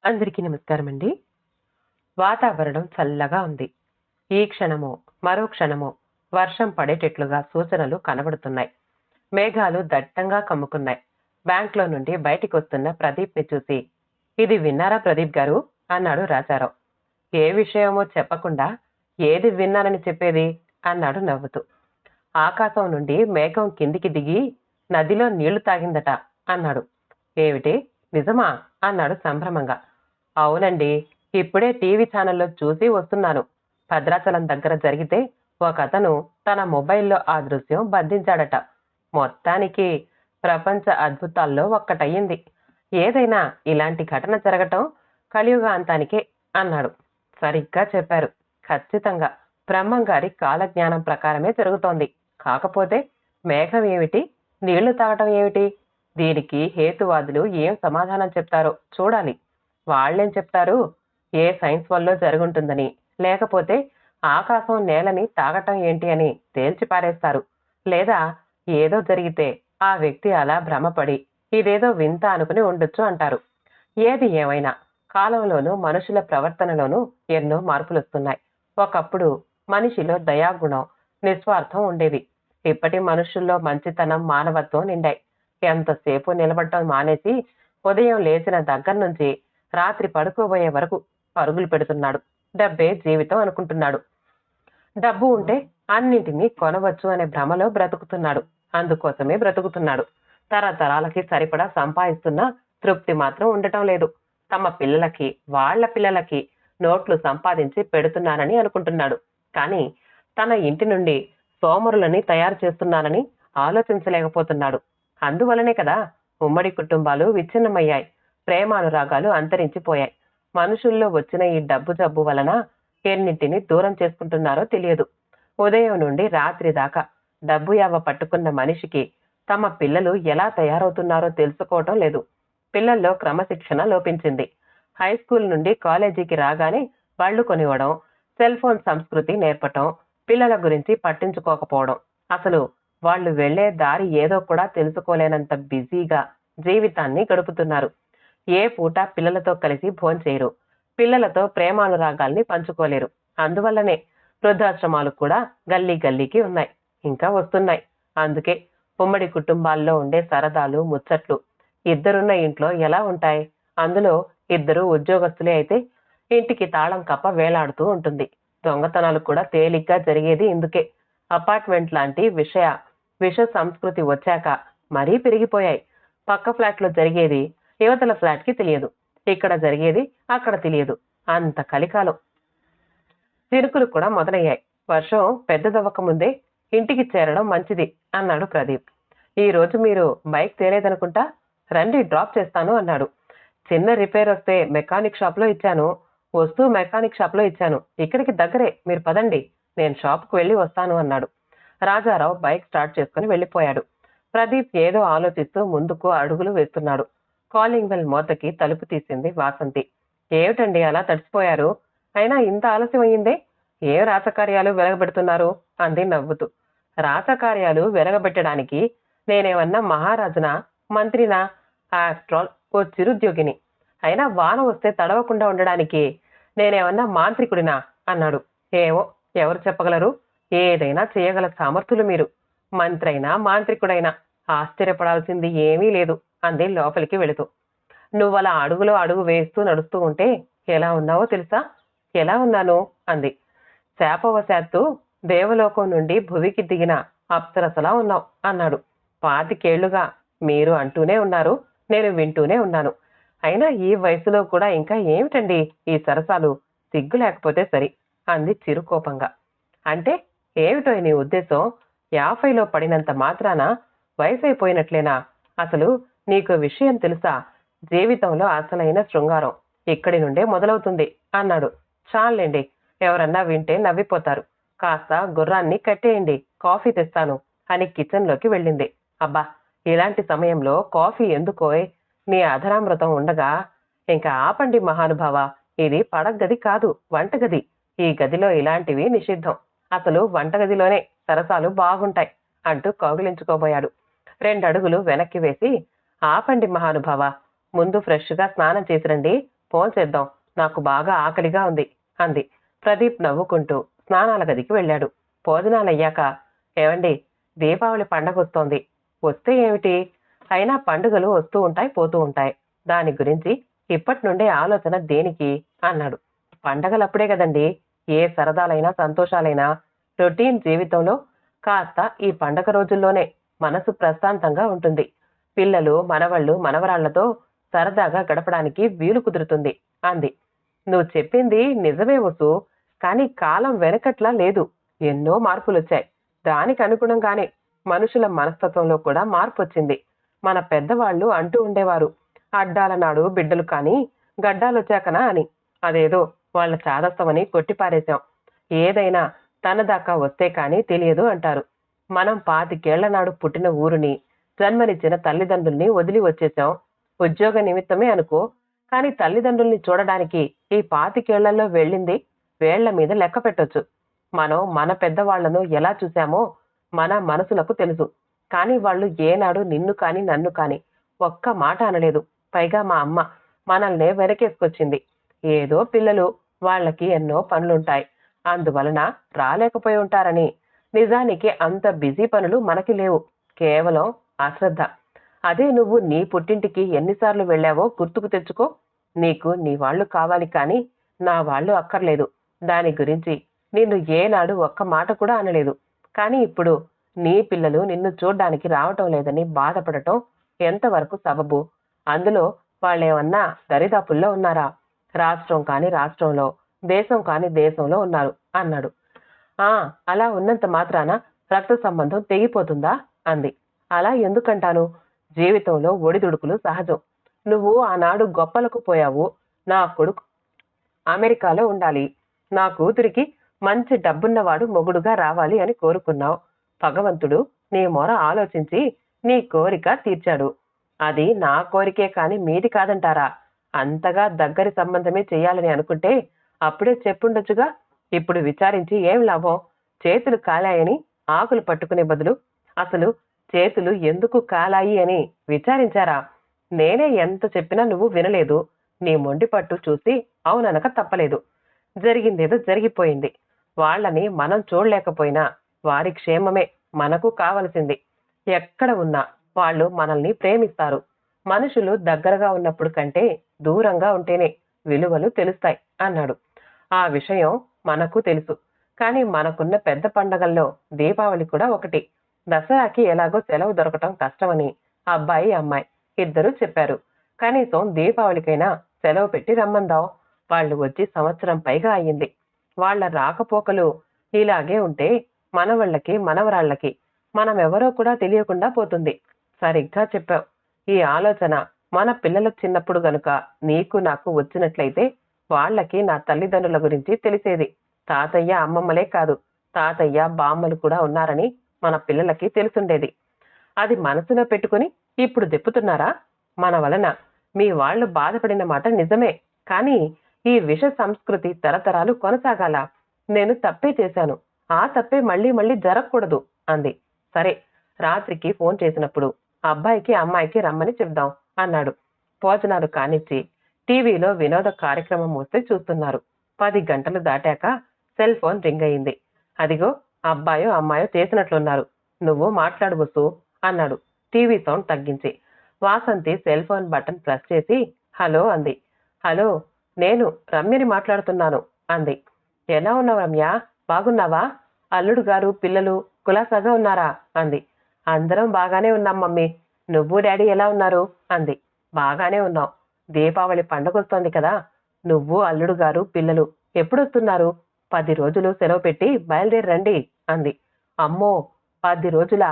అందరికీ నమస్కారం అండి. వాతావరణం చల్లగా ఉంది. ఈ క్షణమో, మరో క్షణమో వర్షం పడేటట్లుగా సూచనలు కనబడుతున్నాయి. మేఘాలు దట్టంగా కమ్ముకున్నాయి. బ్యాంక్‌లో నుండి బయటికొస్తున్న ప్రదీప్‌ని చూసి, "ఇది విన్నారా ప్రదీప్ గారు?" అన్నాడు రాజారావు. "ఏ విషయమో చెప్పకుండా ఏది విన్నానని చెప్పేది?" అన్నాడు నవ్వుతూ. "ఆకాశం నుండి మేఘం కిందికి దిగి నదిలో నీళ్లు తాగిందట" అన్నాడు. "ఏమిటి? నిజమా?" అన్నాడు సంభ్రమంగా. "అవునండి. ఇప్పుడే టీవీ ఛానల్‌లో చూసి వస్తున్నాను. భద్రాచలం దగ్గర జరిగితే ఒకతను తన మొబైల్‌లో ఆ దృశ్యం బంధించాడట. మొత్తానికి ప్రపంచ అద్భుతాల్లో ఒక్కటయింది. ఏదైనా ఇలాంటి ఘటన జరగటం కలియుగాంతానికే" అన్నాడు. "సరిగ్గా చెప్పారు. ఖచ్చితంగా బ్రహ్మంగారి కాలజ్ఞానం ప్రకారమే జరుగుతోంది. కాకపోతే మేఘం ఏమిటి? నీళ్లు తాగటం ఏమిటి? దీనికి హేతువాదులు ఏం సమాధానం చెప్తారో చూడాలి. వాళ్ళేం చెప్తారు? ఏ సైన్స్ వల్లో జరుగుంటుందని, లేకపోతే ఆకాశం నేలని తాకటం ఏంటి అని తేల్చి పారేస్తారు. లేదా ఏదో జరిగితే ఆ వ్యక్తి అలా భ్రమపడి ఇదేదో వింత అనుకుని ఉండొచ్చు అంటారు. ఏది ఏమైనా కాలంలోనూ మనుషుల ప్రవర్తనలోనూ ఎన్నో మార్పులొస్తున్నాయి. ఒకప్పుడు మనిషిలో దయాగుణం, నిస్వార్థం ఉండేవి. ఇప్పటి మనుషుల్లో మంచితనం, మానవత్వం నిండాయి. ఎంతసేపు నిలబడటం మానేసి ఉదయం లేచిన దగ్గర నుంచి రాత్రి పడుకోబోయే వరకు పరుగులు పెడుతున్నాడు. డబ్బే జీవితం అనుకుంటున్నాడు. డబ్బు ఉంటే అన్నింటినీ కొనవచ్చు అనే భ్రమలో బ్రతుకుతున్నాడు. అందుకోసమే బ్రతుకుతున్నాడు. తరతరాలకి సరిపడా సంపాదిస్తున్నా తృప్తి మాత్రం ఉండటం లేదు. తమ పిల్లలకి, వాళ్ళ పిల్లలకి నోట్లు సంపాదించి పెడుతున్నానని అనుకుంటున్నాడు. కానీ తన ఇంటి నుండి సోమరులని తయారు చేస్తున్నానని ఆలోచించలేకపోతున్నాడు. అందువలనే కదా ఉమ్మడి కుటుంబాలు విచ్ఛిన్నమయ్యాయి. ప్రేమానురాగాలు అంతరించిపోయాయి. మనుషుల్లో వచ్చిన ఈ డబ్బు జబ్బు వలన ఎన్నింటిని దూరం చేసుకుంటున్నారో తెలియదు. ఉదయం నుండి రాత్రి దాకా డబ్బు యావ పట్టుకున్న మనిషికి తమ పిల్లలు ఎలా తయారవుతున్నారో తెలుసుకోవటం లేదు. పిల్లల్లో క్రమశిక్షణ లోపించింది. హై స్కూల్ నుండి కాలేజీకి రాగానే బళ్ళు కొనివ్వడం, సెల్ ఫోన్ సంస్కృతి నేర్పటం, పిల్లల గురించి పట్టించుకోకపోవడం, అసలు వాళ్ళు వెళ్లే దారి ఏదో కూడా తెలుసుకోలేనంత బిజీగా జీవితాన్ని గడుపుతున్నారు. ఏ పూట పిల్లలతో కలిసి భోంచేయరు. పిల్లలతో ప్రేమానురాగాల్ని పంచుకోలేరు. అందువల్లనే వృద్ధాశ్రమాలు కూడా గల్లీ గల్లీకి ఉన్నాయి. ఇంకా వస్తున్నాయి. అందుకే ఉమ్మడి కుటుంబాల్లో ఉండే సరదాలు, ముచ్చట్లు ఇద్దరున్న ఇంట్లో ఎలా ఉంటాయి? అందులో ఇద్దరు ఉద్యోగస్తులే అయితే ఇంటికి తాళం కప్ప వేలాడుతూ ఉంటుంది. దొంగతనాలు కూడా తేలిగ్గా జరిగేది ఇందుకే. అపార్ట్మెంట్ లాంటి విష సంస్కృతి వచ్చాక మరీ పెరిగిపోయాయి. పక్క ఫ్లాట్లో జరిగేది యువతల ఫ్లాట్‌కి తెలియదు. ఇక్కడ జరిగేది అక్కడ తెలియదు. అంత కలికాలం. చినుకులు కూడా మొదలయ్యాయి. వర్షం పెద్దదవ్వక ముందే ఇంటికి చేరడం మంచిది అన్నాడు ప్రదీప్. "ఈ రోజు మీరు బైక్ తేలేదనుకుంటా. రండి డ్రాప్ చేస్తాను" అన్నాడు. "చిన్న రిపేర్ వస్తే మెకానిక్ షాప్‌లో ఇచ్చాను. వస్తువు మెకానిక్ షాప్‌లో ఇచ్చాను. ఇక్కడికి దగ్గరే. మీరు పదండి. నేను షాప్‌కి వెళ్ళి వస్తాను" అన్నాడు. రాజారావు బైక్ స్టార్ట్ చేసుకుని వెళ్ళిపోయాడు. ప్రదీప్ ఏదో ఆలోచిస్తూ ముందుకు అడుగులు వేస్తున్నాడు. కాలింగ్ బెల్ మోతకి తలుపు తీసింది వాసంతి. "ఏమిటండి అలా తడిసిపోయారు? అయినా ఇంత ఆలస్యం అయ్యిందే? ఏం రాచకార్యాలు వెలగబెడుతున్నారు?" అంది నవ్వుతూ. "రాచకార్యాలు వెలగబెట్టడానికి నేనేమన్నా మహారాజునా, మంత్రినా? ఆఫ్టర్ ఆల్ ఓ చిరుద్యోగిని. అయినా వాన వస్తే తడవకుండా ఉండడానికి నేనేమన్నా మాంత్రికుడినా?" అన్నాడు. "ఏమో, ఎవరు చెప్పగలరు? ఏదైనా చేయగల సమర్థులు మీరు. మంత్రైనా, మాంత్రికుడైనా ఆశ్చర్యపడాల్సింది ఏమీ లేదు" అంది లోపలికి వెళుతూ. "నువ్వలా అడుగులో అడుగు వేస్తూ నడుస్తూ ఉంటే ఎలా ఉన్నావో తెలుసా?" "ఎలా ఉన్నాను?" అంది. "శాపవశాత్తు దేవలోకం నుండి భువికి దిగిన అప్సరసలా ఉన్నావు" అన్నాడు. "పాతికేళ్లుగా మీరు అంటూనే ఉన్నారు, నేను వింటూనే ఉన్నాను. అయినా ఈ వయసులో కూడా ఇంకా ఏమిటండి ఈ సరసాలు? సిగ్గు లేకపోతే సరి" అంది చిరుకోపంగా. "అంటే ఏమిటో నీ ఉద్దేశం? 50లో పడినంత మాత్రాన వయసైపోయినట్లేనా? అసలు నీకో విషయం తెలుసా? జీవితంలో అసలైన శృంగారం ఇక్కడి నుండే మొదలవుతుంది" అన్నాడు. "చాల్లేండి, ఎవరన్నా వింటే నవ్విపోతారు. కాస్త గుర్రాన్ని కట్టేయండి, కాఫీ తెస్తాను" అని కిచెన్లోకి వెళ్ళింది. "అబ్బా, ఇలాంటి సమయంలో కాఫీ ఎందుకోయ్? నీ అధరామృతం ఉండగా." "ఇంకా ఆపండి మహానుభావా, ఇది పడగ్గది కాదు, వంటగది. ఈ గదిలో ఇలాంటివి నిషిద్ధం. అసలు వంటగదిలోనే సరసాలు బాగుంటాయి" అంటూ కౌగిలించుకోబోయాడు. 2 అడుగులు వెనక్కి వేసి, "ఆపండి మహానుభావా, ముందు ఫ్రెష్‌గా స్నానం చేసిరండి, చేద్దాం, నాకు బాగా ఆకలిగా ఉంది అంది. ప్రదీప్ నవ్వుకుంటూ స్నానాల గదికి వెళ్ళాడు. భోజనాలయ్యాక, ఏవండి, దీపావళి పండగ వస్తోంది. వస్తే ఏమిటి, అయినా పండుగలు వస్తూ ఉంటాయి పోతూ ఉంటాయి. దాని గురించి ఇప్పటి నుండే ఆలోచన దేనికి అన్నాడు. పండగలప్పుడే కదండి ఏ సరదాలైనా సంతోషాలైనా. రొటీన్ జీవితంలో కాస్త ఈ పండగ రోజుల్లోనే మనసు ప్రశాంతంగా ఉంటుంది. పిల్లలు మనవళ్ళు మనవరాళ్లతో సరదాగా గడపడానికి వీలు కుదురుతుంది అంది. నువ్వు చెప్పింది నిజమే వసు, కానీ కాలం వెనకట్లా లేదు. ఎన్నో మార్పులొచ్చాయి. దానికి అనుగుణంగానే మనుషుల మనస్తత్వంలో కూడా మార్పు వచ్చింది. మన పెద్దవాళ్ళు అంటూ ఉండేవారు, అడ్డాల నాడు బిడ్డలు కానీ గడ్డాలొచ్చాకనా అని. అదేదో వాళ్ళ చాదస్తమని కొట్టిపారేశాం. ఏదైనా తన దాకా వస్తే కానీ తెలియదు అంటారు. మనం 25 నాడు పుట్టిన ఊరుని, జన్మనిచ్చిన తల్లిదండ్రుల్ని వదిలి వచ్చేశాం. ఉద్యోగ నిమిత్తమే అనుకో, కానీ తల్లిదండ్రుల్ని చూడడానికి ఈ 25 వెళ్ళింది వేళ్ల మీద లెక్క పెట్టొచ్చు. మనం మన పెద్దవాళ్లను ఎలా చూశామో మన మనసులకు తెలుసు. కానీ వాళ్ళు ఏనాడు నిన్ను కాని నన్ను కాని ఒక్క మాట అనలేదు. పైగా మా అమ్మ మనల్నే వెనకేసుకొచ్చింది. ఏదో పిల్లలు, వాళ్ళకి ఎన్నో పనులుంటాయి, అందువలన రాలేకపోయి ఉంటారని. నిజానికి అంత బిజీ పనులు మనకి లేవు, కేవలం అశ్రద్ధ. అదే నువ్వు నీ పుట్టింటికి ఎన్నిసార్లు వెళ్ళావో గుర్తుకు తెచ్చుకో. నీకు నీ వాళ్ళు కావాలి కానీ నా వాళ్ళు అక్కర్లేదు. దాని గురించి నిన్ను ఏనాడు ఒక్క మాట కూడా అనలేదు. కానీ ఇప్పుడు నీ పిల్లలు నిన్ను చూడ్డానికి రావటం లేదని బాధపడటం ఎంతవరకు సబబు? అందులో వాళ్ళేమన్నా దరిదాపుల్లో ఉన్నారా? రాష్ట్రం కాని రాష్ట్రంలో, దేశం కాని దేశంలో ఉన్నారు అన్నాడు. ఆ, అలా ఉన్నంత మాత్రాన రక్త సంబంధం తెగిపోతుందా అంది. అలా ఎందుకంటాను? జీవితంలో ఒడిదుడుకులు సహజం. నువ్వు ఆనాడు గొప్పలకు పోయావు. నా కొడుకు అమెరికాలో ఉండాలి, నా కూతురికి మంచి డబ్బున్నవాడు మొగుడుగా రావాలి అని కోరుకున్నావు. భగవంతుడు నీ మొర ఆలోచించి నీ కోరిక తీర్చాడు. అది నా కోరికే కాని మీది కాదంటారా? అంతగా దగ్గరి సంబంధమే చెయ్యాలని అనుకుంటే అప్పుడే చెప్పుండొచ్చుగా. ఇప్పుడు విచారించి ఏం లాభం? చేతులు కాలాయని ఆకులు పట్టుకునే బదులు అసలు చేతులు ఎందుకు కాలాయి అని విచారించారా? నేనే ఎంత చెప్పినా నువ్వు వినలేదు. నీ మొండి పట్టు చూసి అవుననక తప్పలేదు. జరిగిందేదో జరిగిపోయింది. వాళ్ళని మనం చూడలేకపోయినా వారి క్షేమమే మనకు కావలసింది. ఎక్కడ ఉన్నా వాళ్ళు మనల్ని ప్రేమిస్తారు. మనుషులు దగ్గరగా ఉన్నప్పుడు కంటే దూరంగా ఉంటేనే విలువలు తెలుస్తాయి అన్నాడు. ఆ విషయం మనకు తెలుసు. కానీ మనకున్న పెద్ద పండగల్లో దీపావళి కూడా ఒకటి. దసరాకి ఎలాగో సెలవు దొరకటం కష్టమని అబ్బాయి అమ్మాయి ఇద్దరూ చెప్పారు. కనీసం దీపావళికైనా సెలవు పెట్టి రమ్మందాం. వాళ్ళు వచ్చి సంవత్సరం పైగా అయ్యింది. వాళ్ళ రాకపోకలు ఇలాగే ఉంటే మనవళ్ళకి మనవరాళ్ళకి మనమెవరో కూడా తెలియకుండా పోతుంది. సరిగ్గా చెప్పావు. ఈ ఆలోచన మన పిల్లల చిన్నప్పుడు గనుక నీకు నాకు వచ్చినట్లయితే వాళ్ళకి నా తల్లిదండ్రుల గురించి తెలిసేది. తాతయ్య అమ్మమ్మలే కాదు, తాతయ్య బామ్మలు కూడా ఉన్నారని మన పిల్లలకి తెలుసుండేది. అది మనసులో పెట్టుకుని ఇప్పుడు దెప్పుతున్నారా? మన వలన మీ వాళ్ళు బాధపడిన మాట నిజమే. కానీ ఈ విష సంస్కృతి తరతరాలు కొనసాగాల. నేను తప్పే చేశాను. ఆ తప్పే మళ్ళీ మళ్ళీ జరగకూడదు అంది. సరే, రాత్రికి ఫోన్ చేసినప్పుడు అబ్బాయికి అమ్మాయికి రమ్మని చెప్దాం అన్నాడు. భోజనాలు కానిచ్చి టీవీలో వినోద కార్యక్రమం వస్తే చూస్తున్నారు. 10 గంటలు దాటాక సెల్ ఫోన్ రింగ్ అయింది. అదిగో అబ్బాయో అమ్మాయో చేసినట్లున్నారు. నువ్వు మాట్లాడు వస్తూ అన్నాడు టీవీ సౌండ్ తగ్గించి. Vasanthi cell phone button press చేసి హలో అంది. హలో, నేను రమ్యని మాట్లాడుతున్నాను అంది. ఎలా ఉన్నావు రమ్య? బాగున్నావా? అల్లుడు గారు పిల్లలు కులాసాగా ఉన్నారా అంది. అందరం బాగానే ఉన్నాం మమ్మీ. నువ్వు డాడీ ఎలా ఉన్నారు అంది. బాగానే ఉన్నాం. దీపావళి పండుగ వస్తోంది కదా. నువ్వు అల్లుడు గారు పిల్లలు ఎప్పుడొస్తున్నారు? 10 రోజులు సెలవు పెట్టి బయలుదేరి రండి అంది. అమ్మో, 10 రోజుల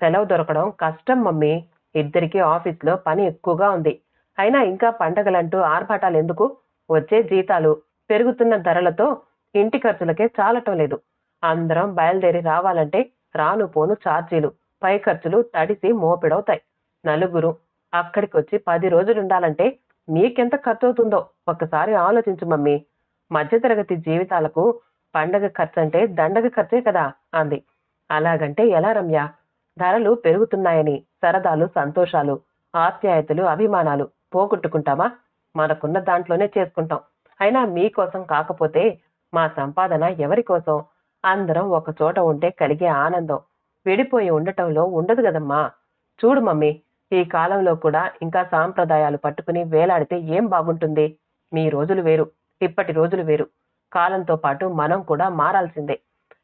సెలవు దొరకడం కష్టం మమ్మీ. ఇద్దరికీ ఆఫీస్లో పని ఎక్కువగా ఉంది. అయినా ఇంకా పండగలంటూ ఆర్భాటాలు ఎందుకు? వచ్చే జీతాలు పెరుగుతున్న ధరలతో ఇంటి ఖర్చులకే చాలటం లేదు. అందరం బయలుదేరి రావాలంటే రాను పోను ఛార్జీలు, పై ఖర్చులు తడిసి మోపెడవుతాయి. నలుగురు అక్కడికొచ్చి 10 రోజులుండాలంటే నీకెంత ఖర్చవుతుందో ఒక్కసారి ఆలోచించు మమ్మీ. మధ్యతరగతి జీవితాలకు పండగ ఖర్చంటే దండగ ఖర్చే కదా అంది. అలాగంటే ఎలా రమ్య? ధరలు పెరుగుతున్నాయని సరదాలు, సంతోషాలు, ఆప్యాయతలు, అభిమానాలు పోగొట్టుకుంటామా? మనకున్న దాంట్లోనే చేసుకుంటాం. అయినా మీకోసం కాకపోతే మా సంపాదన ఎవరి కోసం? అందరం ఒక చోట ఉంటే కలిగే ఆనందం విడిపోయి ఉండటంలో ఉండదు గదమ్మా. చూడు మమ్మీ, ఈ కాలంలో కూడా ఇంకా సాంప్రదాయాలు పట్టుకుని వేలాడితే ఏం బాగుంటుంది? మీ రోజులు వేరు, ఇప్పటి రోజులు వేరు. కాలంతో పాటు మనం కూడా మారాల్సిందే.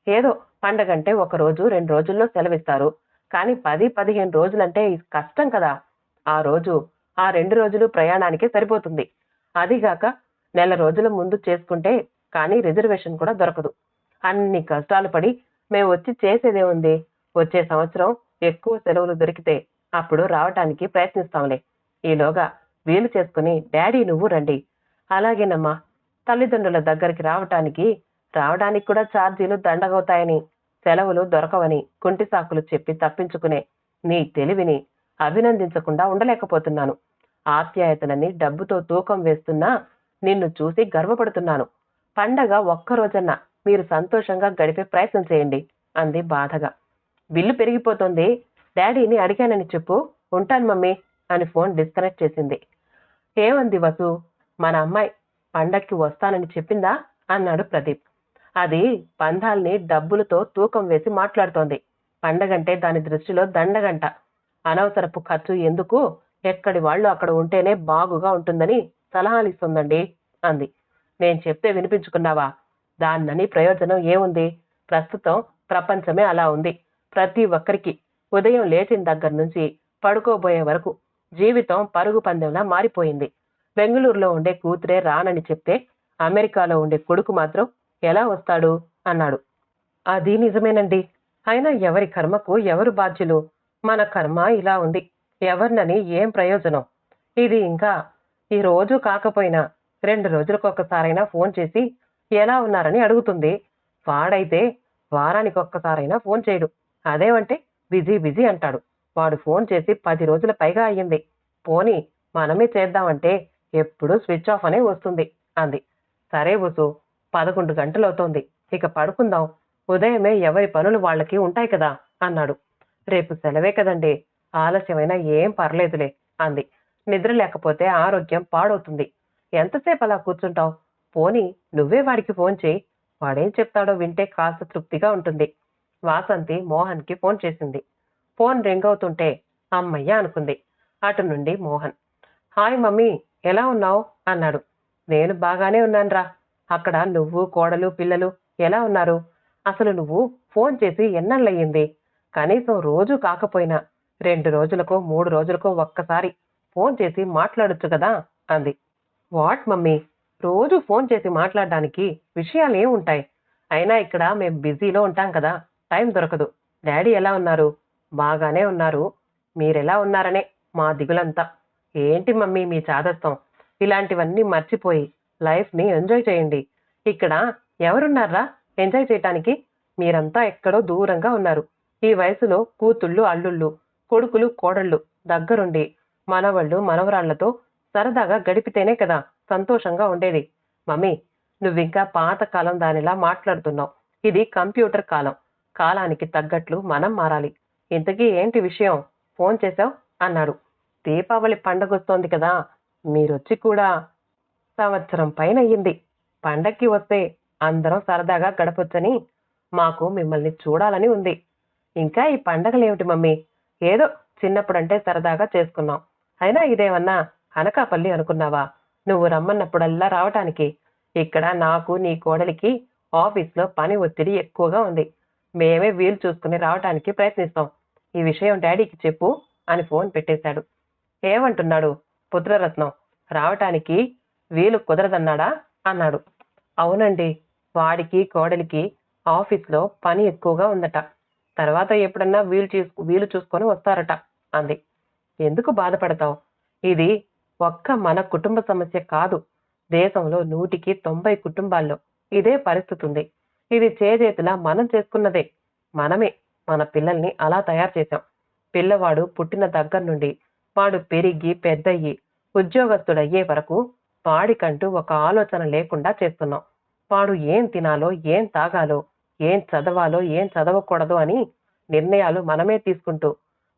ఏదో పండగంటే ఒక రోజు 2 రోజుల్లో సెలవిస్తారు. కానీ 10, 15 రోజులంటే కష్టం కదా! ఆ రోజు, ఆ 2 రోజులు ప్రయాణానికే సరిపోతుంది. అదీగాక నెల రోజుల ముందు చేసుకుంటే కానీ రిజర్వేషన్ కూడా దొరకదు. అన్ని కష్టాలు పడి మేమొచ్చి చేసేదేముంది? వచ్చే సంవత్సరం ఎక్కువ సెలవులు దొరికితే అప్పుడు రావటానికి ప్రయత్నిస్తాంలే. ఈలోగా వీలు చేసుకుని డాడీ నువ్వు రండి. అలాగేనమ్మా. తల్లిదండ్రుల దగ్గరికి రావడానికి కూడా ఛార్జీలు దండగవుతాయని, సెలవులు దొరకవని కుంటి సాకులు చెప్పి తప్పించుకునే నీ తెలివిని అభినందించకుండా ఉండలేకపోతున్నాను. ఆప్యాయతలని డబ్బుతో తూకం వేస్తున్నా నిన్ను చూసి గర్వపడుతున్నాను. పండగ ఒక్కరోజన్నా మీరు సంతోషంగా గడిపే ప్రయత్నం చేయండి అంది బాధగా. బిల్లు పెరిగిపోతోంది. డాడీని అడిగానని చెప్పు. ఉంటాను మమ్మీ అని ఫోన్ డిస్కనెక్ట్ చేసింది. ఏమంది వసు? మన అమ్మాయి పండక్కి వస్తానని చెప్పిందా అన్నాడు ప్రదీప్. అది పందాల్ని డబ్బులతో తూకం వేసి మాట్లాడుతోంది. పండగంటే దాని దృష్టిలో దండగంట. అనవసరపు ఖర్చు ఎందుకు, ఎక్కడి వాళ్ళు అక్కడ ఉంటేనే బాగుగా ఉంటుందని సలహాలిస్తుందండి అంది. నేను చెప్తే వినిపించుకున్నావా? దాన్నని ప్రయోజనం ఏముంది? ప్రస్తుతం ప్రపంచమే అలా ఉంది. ప్రతి ఒక్కరికి ఉదయం లేచిన దగ్గర నుంచి పడుకోబోయే వరకు జీవితం పరుగు పందెంలా మారిపోయింది. బెంగళూరులో ఉండే కూతురే రానని చెప్తే అమెరికాలో ఉండే కొడుకు మాత్రం ఎలా వస్తాడు అన్నాడు. అది నిజమేనండి. అయినా ఎవరి కర్మకు ఎవరు బాధ్యులు? మన కర్మ ఇలా ఉంది. ఎవరినని ఏం ప్రయోజనం? ఇది ఇంకా ఈ రోజు కాకపోయినా 2 రోజులకొకసారైనా ఫోన్ చేసి ఎలా ఉన్నారని అడుగుతుంది. వాడైతే వారానికి ఒక్కసారైనా ఫోన్ చేయడు. అదేమంటే బిజీ బిజీ అంటాడు. వాడు ఫోన్ చేసి 10 రోజుల పైగా అయ్యింది. పోనీ మనమే చేద్దామంటే ఎప్పుడూ స్విచ్ ఆఫ్ అనే వస్తుంది అంది. సరే వసు, 11 గంటలవుతోంది. ఇక పడుకుందాం. ఉదయమే ఎవరి పనులు వాళ్ళకి ఉంటాయి కదా అన్నాడు. రేపు సెలవే కదండి. ఆలస్యమైనా ఏం పర్లేదులే అంది. నిద్ర లేకపోతే ఆరోగ్యం పాడవుతుంది. ఎంతసేపు అలా కూర్చుంటావు? పోనీ నువ్వే వాడికి ఫోన్ చేయి. వాడేం చెప్తాడో వింటే కాస్త తృప్తిగా ఉంటుంది. వాసంతి మోహన్కి ఫోన్ చేసింది. ఫోన్ రింగ్ అవుతుంటే అమ్మయ్య అనుకుంది. అటు నుండి మోహన్. హాయ్ మమ్మీ, ఎలా ఉన్నావు అన్నాడు. నేను బాగానే ఉన్నానురా. అక్కడ నువ్వు, కోడలు, పిల్లలు ఎలా ఉన్నారు? అసలు నువ్వు ఫోన్ చేసి ఎన్నాళ్ళయ్యింది? కనీసం రోజు కాకపోయినా 2 రోజులకో 3 రోజులకో ఒక్కసారి ఫోన్ చేసి మాట్లాడొచ్చు కదా అంది. వాట్ మమ్మీ, రోజు ఫోన్ చేసి మాట్లాడడానికి విషయాలు ఏముంటాయి? అయినా ఇక్కడ మేం బిజీలో ఉంటాం కదా, టైం దొరకదు. డాడీ ఎలా ఉన్నారు? బాగానే ఉన్నారు. మీరెలా ఉన్నారనే మా దిగులంతా. ఏంటి మమ్మీ మీ చాదస్తం? ఇలాంటివన్నీ మర్చిపోయి లైఫ్ని ఎంజాయ్ చేయండి. ఇక్కడ ఎవరున్నారా ఎంజాయ్ చేయటానికి? మీరంతా ఎక్కడో దూరంగా ఉన్నారు. ఈ వయసులో కూతుళ్ళు, అల్లుళ్ళు, కొడుకులు, కోడళ్ళు దగ్గరుండి మనవళ్ళు, మనవరాళ్లతో సరదాగా గడిపితేనే కదా సంతోషంగా ఉండేది. మమ్మీ, నువ్వింకా పాతకాలం దానిలా మాట్లాడుతున్నావు. ఇది కంప్యూటర్ కాలం. కాలానికి తగ్గట్లు మనం మారాలి. ఇంతకీ ఏంటి విషయం? ఫోన్ చేశావు అన్నాడు. దీపావళి పండగొస్తోంది కదా, మీరొచ్చి కూడా సంవత్సరం పైన అయ్యింది. పండక్కి వస్తే అందరం సరదాగా గడపొచ్చని మాకు మిమ్మల్ని చూడాలని ఉంది. ఇంకా ఈ పండగలేమిటి మమ్మీ? ఏదో చిన్నప్పుడంటే సరదాగా చేసుకున్నాం. అయినా ఇదేమన్నా అనకాపల్లి అనుకున్నావా? నువ్వు రమ్మన్నప్పుడల్లా రావటానికి. ఇక్కడ నాకు నీ కోడలికి ఆఫీస్లో పని ఒత్తిడి ఎక్కువగా ఉంది. మేమే వీలు చూసుకుని రావటానికి ప్రయత్నిస్తాం. ఈ విషయం డాడీకి చెప్పు అని ఫోన్ పెట్టేశాడు. ఏమంటున్నాడు పుత్రరత్నం? రావటానికి వీలు కుదరదన్నాడా అన్నాడు. అవునండి, వాడికి కోడలికి ఆఫీస్లో పని ఎక్కువగా ఉందట. తర్వాత ఎప్పుడన్నా వీలు చూసుకొని వస్తారట అంది. ఎందుకు బాధపడతావు? ఇది ఒక్క మన కుటుంబ సమస్య కాదు. దేశంలో 100కి 90 కుటుంబాల్లో ఇదే పరిస్థితి ఉంది. ఇది చేజేతులా మనం చేసుకున్నదే. మనమే మన పిల్లల్ని అలా తయారు చేశాం. పిల్లవాడు పుట్టిన దగ్గర నుండి వాడు పెరిగి పెద్దయ్యి ఉద్యోగస్తుడయ్యే వరకు వాడికంటూ ఒక ఆలోచన లేకుండా చేస్తున్నాం. వాడు ఏం తినాలో, ఏం తాగాలో, ఏం చదవాలో, ఏం చదవకూడదో అని నిర్ణయాలు మనమే తీసుకుంటూ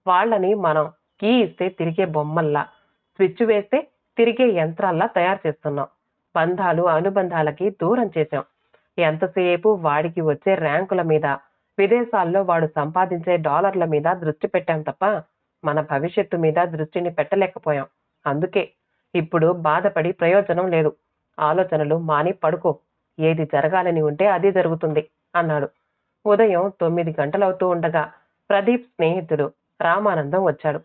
వాళ్ళని మనం కీ ఇస్తే తిరిగే బొమ్మల్లా, స్విచ్ వేస్తే తిరిగే యంత్రాల్లా తయారు చేస్తున్నాం. బంధాలు అనుబంధాలకి దూరం చేశాం. ఎంతసేపు వాడికి వచ్చే ర్యాంకుల మీద, విదేశాల్లో వాడు సంపాదించే డాలర్ల మీద దృష్టి పెట్టాం తప్ప మన భవిష్యత్తు మీద దృష్టిని పెట్టలేకపోయాం. అందుకే ఇప్పుడు బాధపడి ప్రయోజనం లేదు. ఆలోచనలు మాని పడుకో. ఏది జరగాలని ఉంటే అది జరుగుతుంది అన్నాడు. ఉదయం 9 గంటలవుతూ ఉండగా ప్రదీప్ స్నేహితుడు రామానందం వచ్చాడు.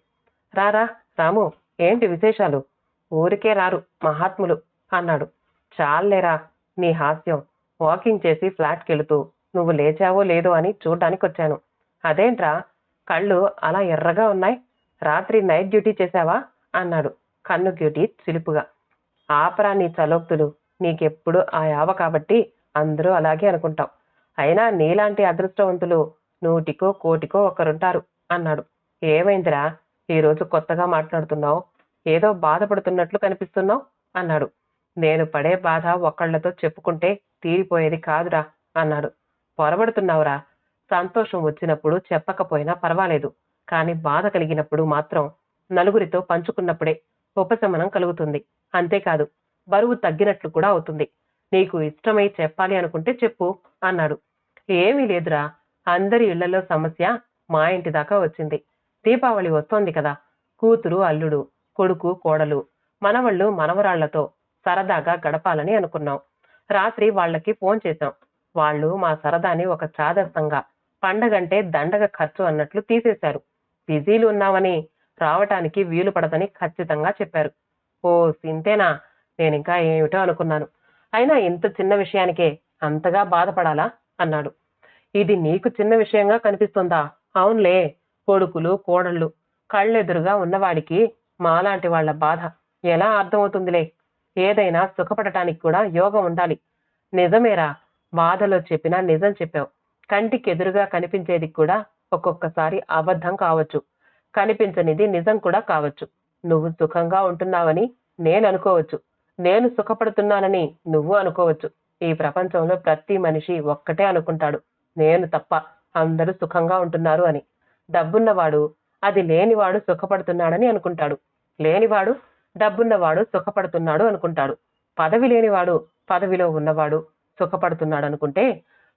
రారా రాము, ఏంటి విశేషాలు? ఊరికే రారు మహాత్ములు అన్నాడు. చాలేరా నీ హాస్యం. వాకింగ్ చేసి ఫ్లాట్కెళుతూ నువ్వు లేచావో లేదో అని చూడ్డానికొచ్చాను. అదేంట్రా కళ్ళు అలా ఎర్రగా ఉన్నాయి? రాత్రి నైట్ డ్యూటీ చేశావా అన్నాడు కన్ను డ్యూటీ చిలుపుగా. ఆపరా నీ చలోక్తులు. నీకెప్పుడు ఆ యావ కాబట్టి అందరూ అలాగే అనుకుంటాం. అయినా నీలాంటి అదృష్టవంతులు 100కో 1,00,00,000కో ఒకరుంటారు అన్నాడు. ఏమైందిరా ఈరోజు కొత్తగా మాట్లాడుతున్నావు? ఏదో బాధపడుతున్నట్లు కనిపిస్తున్నావు అన్నాడు. నేను పడే బాధ ఒకళ్లతో చెప్పుకుంటే తీరిపోయేది కాదురా అన్నాడు. పొరబడుతున్నావురా. సంతోషం వచ్చినప్పుడు చెప్పకపోయినా పర్వాలేదు. కానీ బాధ కలిగినప్పుడు మాత్రం నలుగురితో పంచుకున్నప్పుడే ఉపశమనం కలుగుతుంది. అంతేకాదు బరువు తగ్గినట్లు కూడా అవుతుంది. నీకు ఇష్టమై చెప్పాలి అనుకుంటే చెప్పు అన్నాడు. ఏమీ లేదురా. అందరి ఇళ్లలో సమస్య మా ఇంటి దాకా వచ్చింది. దీపావళి వస్తోంది కదా. కూతురు అల్లుడు, కొడుకు కోడలు, మనవళ్ళు మనవరాళ్లతో సరదాగా గడపాలని అనుకున్నాం. రాత్రి వాళ్ళకి ఫోన్ చేశాం. వాళ్ళు మా సరదాని ఒక చాదస్తంగా పండగంటే దండగ ఖర్చు అన్నట్లు తీసేశారు. బిజీలు ఉన్నామని రావటానికి వీలు పడదని ఖచ్చితంగా చెప్పారు. ఓ సింతేనా? నేనింకా ఏమిటో అనుకున్నాను. అయినా ఇంత చిన్న విషయానికే అంతగా బాధపడాలా అన్నాడు. ఇది నీకు చిన్న విషయంగా కనిపిస్తుందా? అవునులే. కొడుకులు కోడళ్ళు కళ్ళెదురుగా ఉన్నవాడికి మాలాంటి వాళ్ల బాధ ఎలా అర్థమవుతుందిలే. ఏదైనా సుఖపడటానికి కూడా యోగం ఉండాలి. నిజమేరా. బాధలో చెప్పినా నిజం చెప్పావు. కంటికి ఎదురుగా కనిపించేది కూడా ఒక్కొక్కసారి అబద్ధం కావచ్చు. కనిపించనిది నిజం కూడా కావచ్చు. నువ్వు సుఖంగా ఉంటున్నావని నేను అనుకోవచ్చు. నేను సుఖపడుతున్నానని నువ్వు అనుకోవచ్చు. ఈ ప్రపంచంలో ప్రతి మనిషి ఒక్కటే అనుకుంటాడు, నేను తప్ప అందరూ సుఖంగా ఉంటున్నారు అని. డబ్బున్నవాడు అది లేనివాడు సుఖపడుతున్నాడని అనుకుంటాడు. లేనివాడు డబ్బున్నవాడు సుఖపడుతున్నాడు అనుకుంటాడు. పదవి లేనివాడు పదవిలో ఉన్నవాడు సుఖపడుతున్నాడు అనుకుంటే,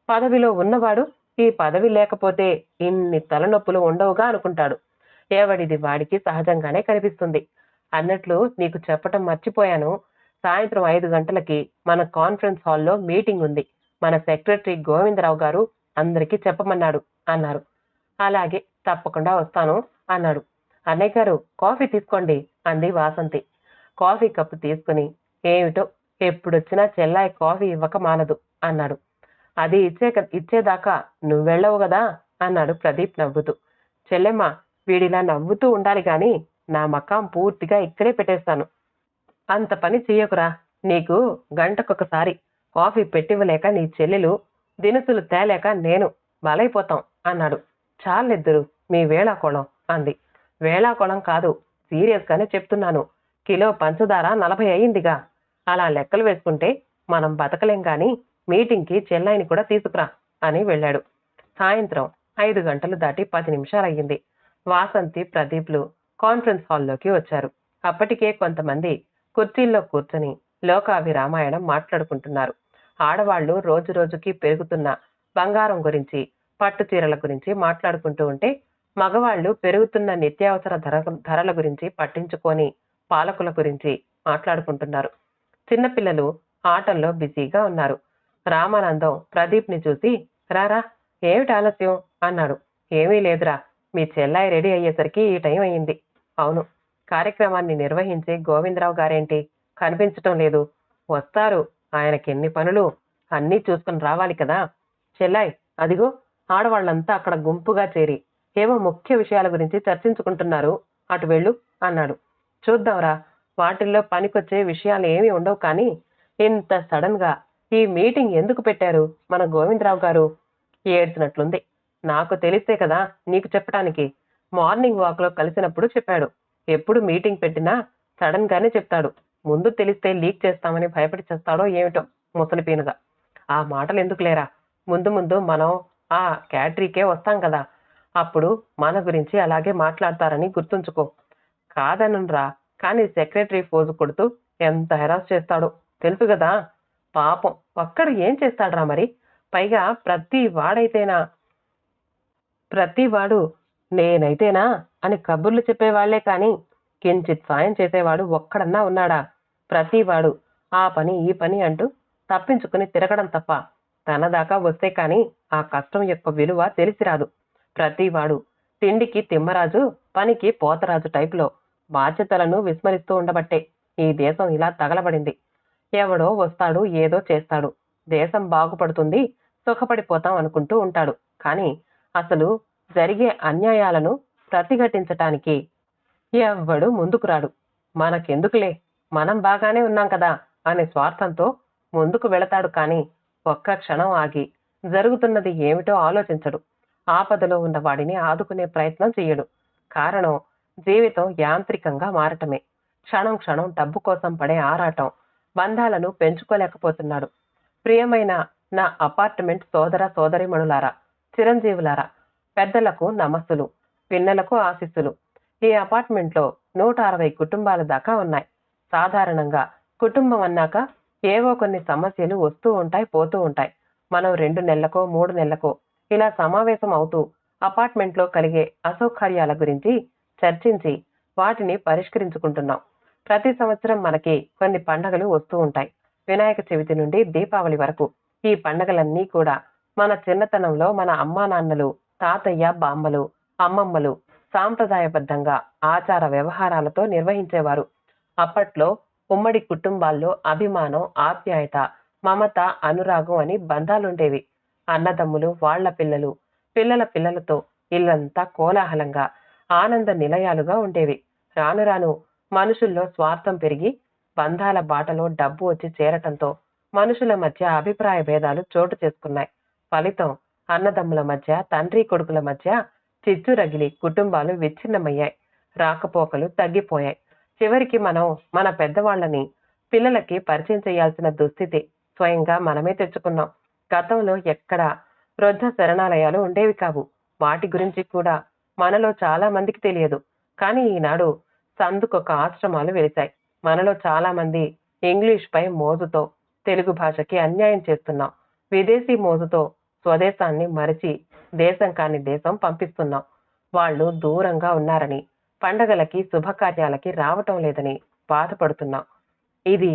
పదవిలో ఉన్నవాడు ఈ పదవి లేకపోతే ఇన్ని తలనొప్పులు ఉండవుగా అనుకుంటాడు. ఎవడిది వాడికి సహజంగానే కనిపిస్తుంది. అన్నట్లు నీకు చెప్పటం మర్చిపోయాను. సాయంత్రం 5 గంటలకి మన కాన్ఫరెన్స్ హాల్లో మీటింగ్ ఉంది. మన సెక్రటరీ గోవిందరావు గారు అందరికీ చెప్పమన్నాడు అన్నారు. అలాగే తప్పకుండా వస్తాను అన్నాడు. అన్నయ్య గారు కాఫీ తీసుకోండి అంది వాసంతి. కాఫీ కప్పు తీసుకుని ఏమిటో ఎప్పుడొచ్చినా చెల్లాయి కాఫీ ఇవ్వక మానదు అన్నాడు. అది ఇచ్చేదాకా నువ్వెళ్ళవు కదా అన్నాడు ప్రదీప్ నవ్వుతూ. చెల్లెమ్మ, వీడిలా నవ్వుతూ ఉండాలి గాని నా మకాం పూర్తిగా ఇక్కడే పెట్టేస్తాను. అంత పని చెయ్యకురా. నీకు గంటకొకసారి కాఫీ పెట్టివ్వలేక నీ చెల్లెలు దినుసులు తేలేక నేను బలైపోతాం అన్నాడు. చాలిద్దరు మీ వేళాకోళం అంది. వేళాకోళం కాదు, సీరియస్ గానే చెప్తున్నాను. కిలో పంచదార 40 అయ్యిందిగా. అలా లెక్కలు వేసుకుంటే మనం బతకలేం గాని మీటింగ్కి చెల్లాయిని కూడా తీసుకురా అని వెళ్ళాడు. సాయంత్రం 5 గంటలు దాటి 10 నిమిషాలయ్యింది. వాసంతి ప్రదీప్లు కాన్ఫరెన్స్ హాల్లోకి వచ్చారు. అప్పటికే కొంతమంది కుర్చీల్లో కూర్చొని లోకావి రామాయణం మాట్లాడుకుంటున్నారు. ఆడవాళ్లు రోజు రోజుకి పెరుగుతున్న బంగారం గురించి, పట్టు చీరల గురించి మాట్లాడుకుంటూ ఉంటే, మగవాళ్లు పెరుగుతున్న నిత్యావసర ధరల గురించి పట్టించుకొని పాలకుల గురించి మాట్లాడుకుంటున్నారు. చిన్నపిల్లలు ఆటల్లో బిజీగా ఉన్నారు. రామానందం ప్రదీప్ని చూసి, రారా ఏమిటి ఆలస్యం అన్నాడు. ఏమీ లేదురా, మీ చెల్లాయి రెడీ అయ్యేసరికి ఈ టైం అయ్యింది. అవును, కార్యక్రమాన్ని నిర్వహించే గోవిందరావు గారేంటి కనిపించటం లేదు? వస్తారు, ఆయనకెన్ని పనులు, అన్నీ చూసుకుని రావాలి కదా. చెల్లాయి, అదిగో ఆడవాళ్లంతా అక్కడ గుంపుగా చేరి ఏవో ముఖ్య విషయాల గురించి చర్చించుకుంటున్నారు. అటు వెళ్ళు అన్నాడు. చూద్దాంరా, వాటిల్లో పనికొచ్చే విషయాలు ఏమీ ఉండవు. కానీ ఇంత సడన్ గా ఈ మీటింగ్ ఎందుకు పెట్టారు మన గోవిందరావు గారు? ఏడ్చినట్లుంది. నాకు తెలిస్తే కదా నీకు చెప్పటానికి. మార్నింగ్ వాక్ లో కలిసినప్పుడు చెప్పాడు. ఎప్పుడు మీటింగ్ పెట్టినా సడన్ గానే చెప్తాడు. ముందు తెలిస్తే లీక్ చేస్తామని భయపడి చేస్తాడో ఏమిటో ముసలిపీనుగా. ఆ మాటలు ఎందుకు లేరా, ముందు ముందు మనం ఆ క్యాటరీకే వస్తాం కదా, అప్పుడు మన గురించి అలాగే మాట్లాడతారని గుర్తుంచుకో. కాదనురా, కానీ సెక్రటరీ ఫోజు కొడుతూ ఎంత హెరాస్ చేస్తాడో తెలుసు కదా. పాపం ఒక్కడు ఏం చేస్తాడ్రా మరి. పైగా ప్రతివాడు నేనైతేనా అని కబుర్లు చెప్పేవాళ్లే కాని కించిత్ సాయం చేసేవాడు ఒక్కడన్నా ఉన్నాడా? ప్రతివాడు ఆ పని ఈ పని అంటూ తప్పించుకుని తిరగడం తప్ప తన దాకా వస్తే కాని ఆ కష్టం యొక్క విలువ తెలిసిరాదు. ప్రతివాడు తిండికి తిమ్మరాజు, పనికి పోతరాజు టైపులో బాధ్యతలను విస్మరిస్తూ ఉండబట్టే ఈ దేశం ఇలా తగలబడింది. ఎవడో వస్తాడు, ఏదో చేస్తాడు, దేశం బాగుపడుతుంది, సుఖపడిపోతాం అనుకుంటూ ఉంటాడు. కానీ అసలు జరిగే అన్యాయాలను ప్రతిఘటించటానికి ఎవ్వడు ముందుకు రాడు. మనకెందుకులే, మనం బాగానే ఉన్నాం కదా అనే స్వార్థంతో ముందుకు వెళతాడు. కానీ ఒక్క క్షణం ఆగి జరుగుతున్నది ఏమిటో ఆలోచించడు. ఆపదలో ఉన్న వాడిని ఆదుకునే ప్రయత్నం చెయ్యడు. కారణం జీవితం యాంత్రికంగా మారటమే. క్షణం క్షణం డబ్బు కోసం పడే ఆరాటం బంధాలను పెంచుకోలేకపోతున్నాడు. ప్రియమైన నా అపార్ట్మెంట్ సోదర సోదరీమణులారా, చిరంజీవులారా, పెద్దలకు నమస్సులు, పిన్నలకు ఆశీస్సులు. ఈ అపార్ట్మెంట్లో 160 కుటుంబాల దాకా ఉన్నాయి. సాధారణంగా కుటుంబం అన్నాక ఏవో కొన్ని సమస్యలు వస్తూ ఉంటాయి, పోతూ ఉంటాయి. మనం 2 నెలలకో 3 నెలలకో ఇలా సమావేశం అవుతూ అపార్ట్మెంట్లో కలిగే అసౌకర్యాల గురించి చర్చించి వాటిని పరిష్కరించుకుంటున్నాం. ప్రతి సంవత్సరం మనకి కొన్ని పండగలు వస్తూ ఉంటాయి. వినాయక చవితి నుండి దీపావళి వరకు ఈ పండగలన్నీ కూడా మన చిన్నతనంలో మన అమ్మా నాన్నలు, తాతయ్య, బామ్మలు, అమ్మమ్మలు సాంప్రదాయబద్ధంగా ఆచార వ్యవహారాలతో నిర్వహించేవారు. అప్పట్లో ఉమ్మడి కుటుంబాల్లో అభిమానం, ఆప్యాయత, మమత, అనురాగం అని బంధాలుండేవి. అన్నదమ్ములు, వాళ్ల పిల్లలు, పిల్లల పిల్లలతో ఇల్లంతా కోలాహలంగా ఆనంద నిలయాలుగా ఉండేవి. రాను రాను మనుషుల్లో స్వార్థం పెరిగి బంధాల బాటలో డబ్బు వచ్చి చేరటంతో మనుషుల మధ్య అభిప్రాయ భేదాలు చోటు చేసుకున్నాయి. ఫలితం అన్నదమ్ముల మధ్య, తండ్రి కొడుకుల మధ్య చిచ్చు రగిలి కుటుంబాలు విచ్ఛిన్నమయ్యాయి. రాకపోకలు తగ్గిపోయాయి. చివరికి మనం మన పెద్దవాళ్లని పిల్లలకి పరిచయం చేయాల్సిన దుస్థితి స్వయంగా మనమే తెచ్చుకున్నాం. గతంలో ఎక్కడ వృద్ధ శరణాలయాలు ఉండేవి కావు. వాటి గురించి కూడా మనలో చాలా మందికి తెలియదు. కానీ ఈనాడు సందుకొక ఆశ్రమాలు వెలిశాయి. మనలో చాలా మంది ఇంగ్లీష్ పై మోజుతో తెలుగు భాషకి అన్యాయం చేస్తున్నాం. విదేశీ మోజుతో స్వదేశాన్ని మరిచి దేశం కాని దేశం పంపిస్తున్నాం. వాళ్ళు దూరంగా ఉన్నారని, పండగలకి శుభకార్యాలకి రావటం లేదని బాధపడుతున్నాం. ఇది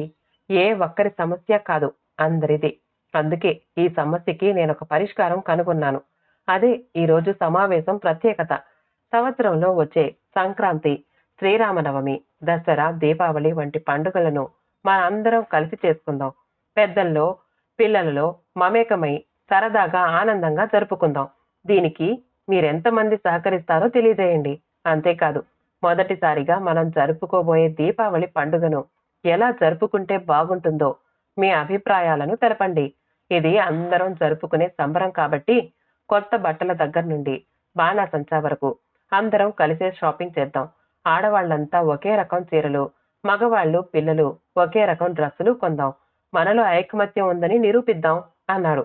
ఏ ఒక్కరి సమస్య కాదు, అందరిది. అందుకే ఈ సమస్యకి నేనొక పరిష్కారం కనుగొన్నాను. అదే ఈరోజు సమావేశం ప్రత్యేకత. సంవత్సరంలో వచ్చే సంక్రాంతి, శ్రీరామనవమి, దసరా, దీపావళి వంటి పండుగలను మనందరం కలిసి చేసుకుందాం. పెద్దల్లో పిల్లలలో మమేకమై సరదాగా ఆనందంగా జరుపుకుందాం. దీనికి మీరెంతమంది సహకరిస్తారో తెలియజేయండి. అంతేకాదు, మొదటిసారిగా మనం జరుపుకోబోయే దీపావళి పండుగను ఎలా జరుపుకుంటే బాగుంటుందో మీ అభిప్రాయాలను తెలపండి. ఇది అందరం జరుపుకునే సంబరం కాబట్టి కొత్త బట్టల దగ్గర నుండి బాణాసంచా వరకు అందరం కలిసే షాపింగ్ చేద్దాం. ఆడవాళ్లంతా ఒకే రకం చీరలు, మగవాళ్లు, పిల్లలు ఒకే రకం డ్రెస్సులు కొందాం. మనలో ఐకమత్యం ఉందని నిరూపిద్దాం అన్నాడు.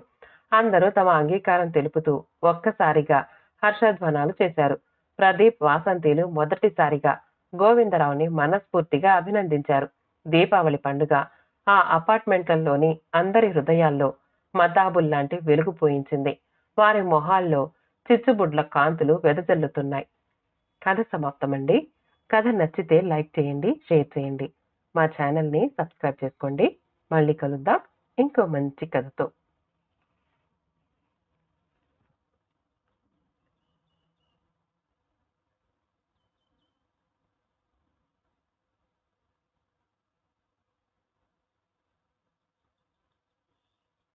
అందరూ తమ అంగీకారం తెలుపుతూ ఒక్కసారిగా హర్షధ్వానాలు చేశారు. ప్రదీప్, వాసంతిలు మొదటిసారిగా గోవిందరావుని మనస్ఫూర్తిగా అభినందించారు. దీపావళి పండుగ ఆ అపార్ట్మెంట్లలోని అందరి హృదయాల్లో మతాబుల్లాంటి వెలుగు పోయించింది. వారి మొహాల్లో చిచ్చుబుడ్ల కాంతులు వెదజల్లుతున్నాయి. కథ సమాప్తమండి. కథ నచ్చితే లైక్ చేయండి, షేర్ చేయండి. మా ఛానల్ని సబ్స్క్రైబ్ చేసుకోండి. మళ్ళీ కలుద్దాం ఇంకో మంచి కథతో.